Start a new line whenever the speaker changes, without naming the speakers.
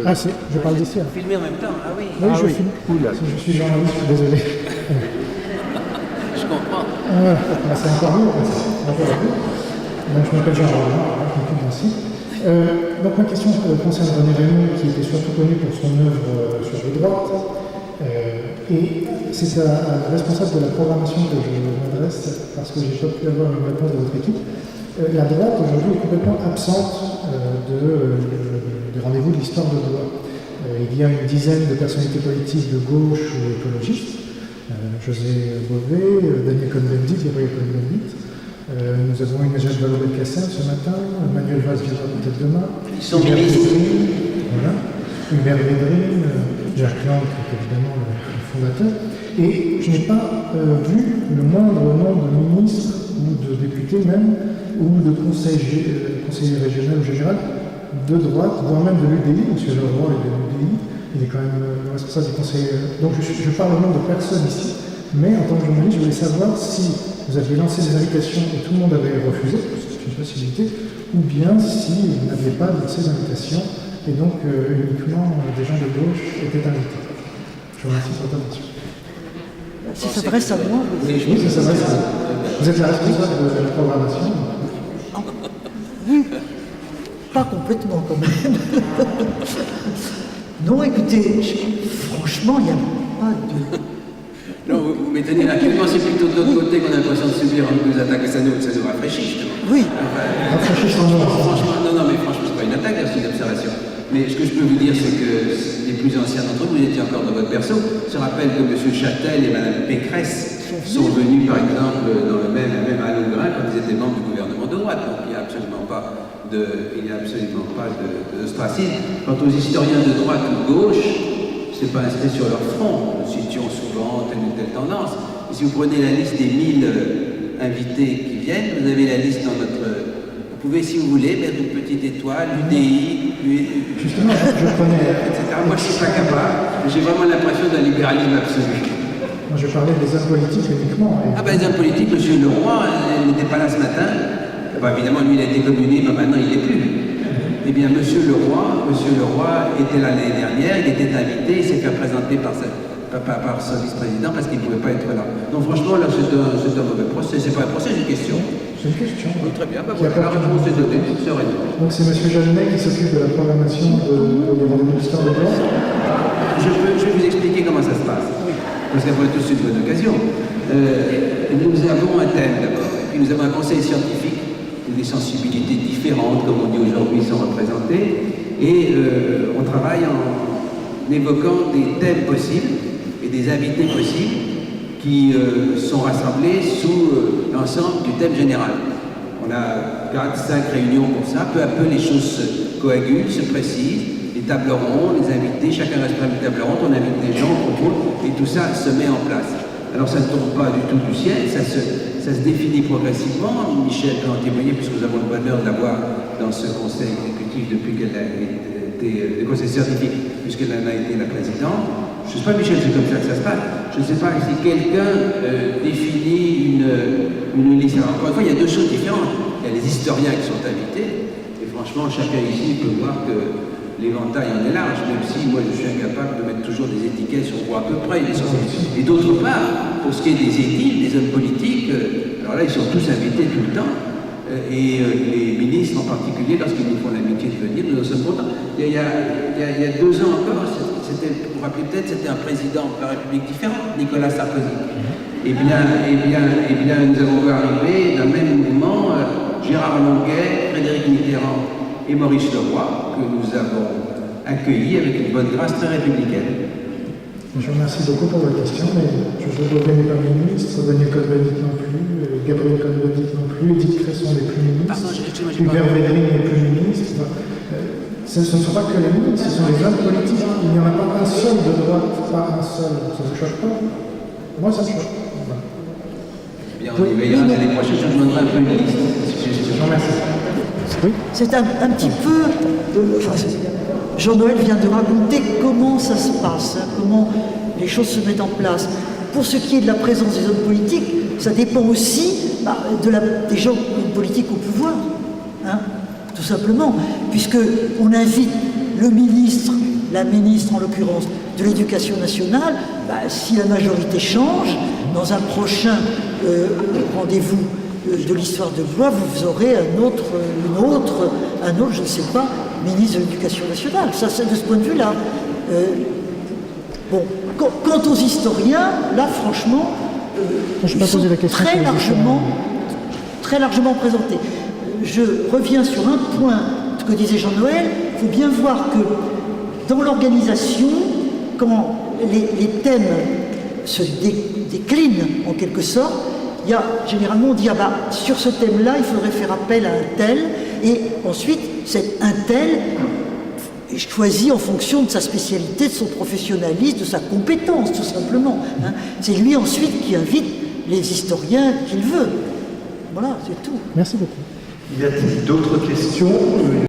Ah, je parle d'ici.
Filmer en même temps, ah oui.
Oui, je filme.
Oula.
Je suis journaliste, je suis désolé.
Je comprends.
C'est encore mieux. Donc, je m'appelle Jean-Romain, je m'occupe d'un site. Donc ma question concerne René Raymond, qui était surtout connu pour son œuvre sur les droites. Et c'est à la responsable de la programmation que je m'adresse, parce que je n'ai pas pu avoir une réponse de votre équipe. La droite aujourd'hui est complètement absente des rendez-vous de l'histoire de droit. Il y a une dizaine de personnalités politiques de gauche ou écologistes, José Bové, Daniel Cohn-Bendit, Gabriel Cohn-Bendit. Nous avons une Najat Vallaud-Belkacem ce matin, Manuel Valls viendra peut-être demain.
Ils sont ministres.
Voilà. Hubert Védrine, Jacques Lang, qui est évidemment le fondateur. Et je n'ai pas vu le moindre nom de ministre ou de député même, ou de conseiller régional ou général de droite, voire même de l'UDI. M. Leroy est de l'UDI, il est quand même le responsable du conseil. Donc je parle au nom de personne ici, mais en tant que journaliste, je voulais savoir si vous aviez lancé des invitations et tout le monde avait refusé, c'est une possibilité, ou bien si vous n'aviez pas lancé d'invitation et donc uniquement des gens de gauche étaient invités. Je vous remercie pour votre attention.
Ça s'adresse à moi.
Oui, ça s'adresse à vous. Vous êtes la responsable de la programmation.
Oui, pas complètement quand même. Non, écoutez, franchement, il n'y a pas de...
Non, vous m'étonnez là. Actuellement, c'est plutôt de l'autre côté qu'on a l'impression de subir un peu des attaques, et ça nous rafraîchit, justement.
Oui.
Franchement, non, mais franchement, c'est pas une attaque, c'est une observation. Mais ce que je peux vous dire, c'est que les plus anciens d'entre vous étiez encore dans votre berceau, se rappellent que M. Châtel et Mme Pécresse sont venus, par exemple, dans le même à Louvain quand ils étaient membres du gouvernement de droite. Donc il n'y a absolument pas d'ostracisme. Quant aux historiens de droite ou de gauche, c'est pas inscrit sur leur front. Nous citions souvent telle ou telle tendance. Et si vous prenez la liste des 1000 invités qui viennent, vous avez la liste dans notre... Vous pouvez, si vous voulez, mettre une petite étoile, l'UDI,
Justement, je prenais...
etc. Moi, je ne suis pas capable. J'ai vraiment l'impression d'un libéralisme absolu.
Moi, je parlais des hommes politiques uniquement.
Ah ben, les hommes politiques, M. Leroy, il n'était pas là ce matin. Ben, évidemment, lui, il a été communé, mais maintenant, il n'est plus. Eh bien, M. Leroy était là l'année dernière, il était invité, il s'est fait présenter par son vice-président parce qu'il ne pouvait pas être là. Donc franchement, là, c'est un mauvais procès. C'est pas un procès, c'est une question.
C'est une question.
Oui, très bien, ben voilà, la réponse est donnée, sereinement.
Donc c'est M. Jeannet qui s'occupe de la programmation des rendez-vous de l'histoire de droit.
Je vais vous expliquer comment ça se passe. Parce qu'après tout, c'est une bonne occasion. Nous avons un thème d'abord, et puis nous avons un conseil scientifique où des sensibilités différentes, comme on dit aujourd'hui, sont représentées, et on travaille en évoquant des thèmes possibles et des invités possibles qui sont rassemblés sous l'ensemble du thème général. On a 4-5 réunions pour ça, peu à peu les choses se coagulent, se précisent, les tables rondes, les invités, chacun reste à une table ronde, on invite des gens, on propose, et tout ça se met en place. Alors ça ne tombe pas du tout du ciel, ça se définit progressivement. Michel peut en témoigner puisque nous avons le bonheur d'avoir dans ce conseil exécutif depuis qu'elle a été, le conseil scientifique, puisqu'elle en a été la présidente. Je ne sais pas, Michel, c'est comme ça que ça se passe. Je ne sais pas si quelqu'un définit une liste. Alors, encore une fois, il y a deux choses différentes. Il y a les historiens qui sont invités, et franchement, chacun ici peut voir que l'éventail en est large, même si moi je suis incapable de mettre toujours des étiquettes sur quoi à peu près. Et d'autre part, pour ce qui est des édits, des hommes politiques, alors là ils sont tous invités tout le temps, et les ministres en particulier, lorsqu'ils nous font l'amitié de venir, nous en sommes contents. Il y a 2 ans encore, c'était, vous vous rappelez peut-être, c'était un président de la République différent, Nicolas Sarkozy. Eh bien, nous avons vu arriver d'un même mouvement Gérard Longuet, Frédéric Mitterrand et Maurice Leroy, que nous avons accueillis avec une bonne grâce très républicaine.
Je vous remercie beaucoup pour votre question, mais José Bové n'est pas ministre, Daniel Cohn-Bendit non plus, Gabriel Cohn-Bendit non plus, Edith Cresson n'est plus ministre, Hubert Védrine n'est plus ministre. Ce ne sont pas que les ministres, ce sont les hommes politiques. Il n'y en a pas un seul de droite, pas un seul. Ça ne vous choque pas? Moi, ça me choque. Voilà.
Bien, on y veillera l'année prochaine, je demanderai un peu une liste.
Je vous remercie. Oui.
C'est un petit peu... Jean-Noël vient de raconter comment ça se passe, hein, comment les choses se mettent en place. Pour ce qui est de la présence des hommes politiques, ça dépend aussi des gens politiques au pouvoir, hein, tout simplement, puisqu'on invite le ministre la ministre en l'occurrence de l'Éducation nationale, si la majorité change, dans un prochain rendez-vous de l'histoire de Blois, vous aurez un autre, je ne sais pas, ministre de l'Éducation nationale. Ça, c'est de ce point de vue-là. Bon, quant aux historiens, là, franchement, ils sont très largement présentés. Je reviens sur un point que disait Jean-Noël. Il faut bien voir que dans l'organisation, quand les thèmes se déclinent en quelque sorte, généralement on dit sur ce thème-là, il faudrait faire appel à un tel, et ensuite un tel est choisi en fonction de sa spécialité, de son professionnalisme, de sa compétence, tout simplement. Hein. C'est lui ensuite qui invite les historiens qu'il veut. Voilà, c'est tout.
Merci beaucoup.
Y a-t-il d'autres questions ?